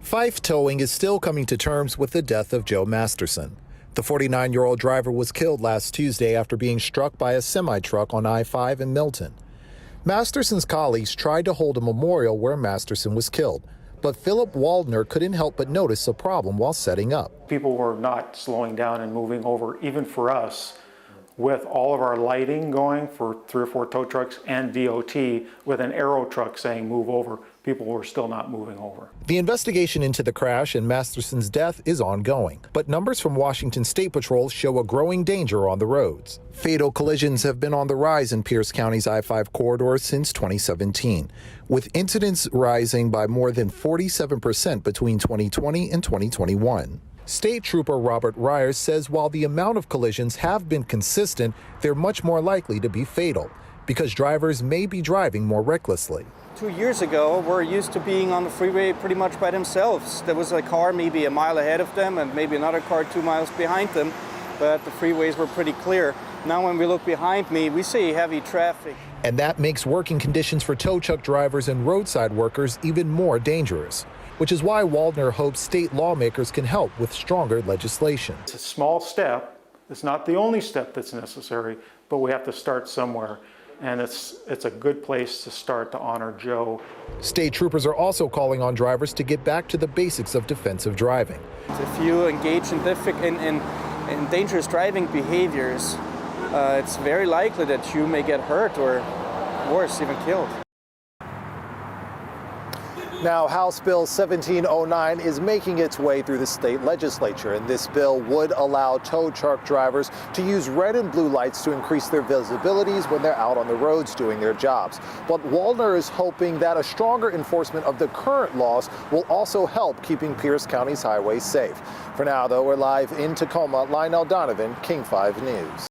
Fife Towing is still coming to terms with the death of Joe Masterson. The 49-year-old driver was killed last Tuesday after being struck by a semi-truck on I-5 in Milton. Masterson's colleagues tried to hold a memorial where Masterson was killed, but Philip Waldner couldn't help but notice a problem while setting up. People were not slowing down and moving over, even for us, with all of our lighting going for 3 or 4 tow trucks and DOT with an arrow truck saying move over. People were still not moving over. The investigation into the crash and Masterson's death is ongoing, but numbers from Washington State Patrol show a growing danger on the roads. Fatal collisions have been on the rise in Pierce County's I-5 corridor since 2017, with incidents rising by more than 47% between 2020 and 2021. State Trooper Robert Ryers says while the amount of collisions have been consistent, they're much more likely to be fatal because drivers may be driving more recklessly. 2 years ago, we're used to being on the freeway pretty much by themselves. There was a car maybe a mile ahead of them and maybe another car 2 miles behind them, but the freeways were pretty clear. Now when we look behind me, we see heavy traffic. And that makes working conditions for tow truck drivers and roadside workers even more dangerous, which is why Waldner hopes state lawmakers can help with stronger legislation. It's a small step. It's not the only step that's necessary, but we have to start somewhere. And it's a good place to start to honor Joe. State troopers are also calling on drivers to get back to the basics of defensive driving. If you engage in dangerous driving behaviors, it's very likely that you may get hurt or worse, even killed. Now, House Bill 1709 is making its way through the state legislature, and this bill would allow tow truck drivers to use red and blue lights to increase their visibilities when they're out on the roads doing their jobs. But Waldner is hoping that a stronger enforcement of the current laws will also help keeping Pierce County's highways safe. For now, though, we're live in Tacoma. Lionel Donovan, King 5 News.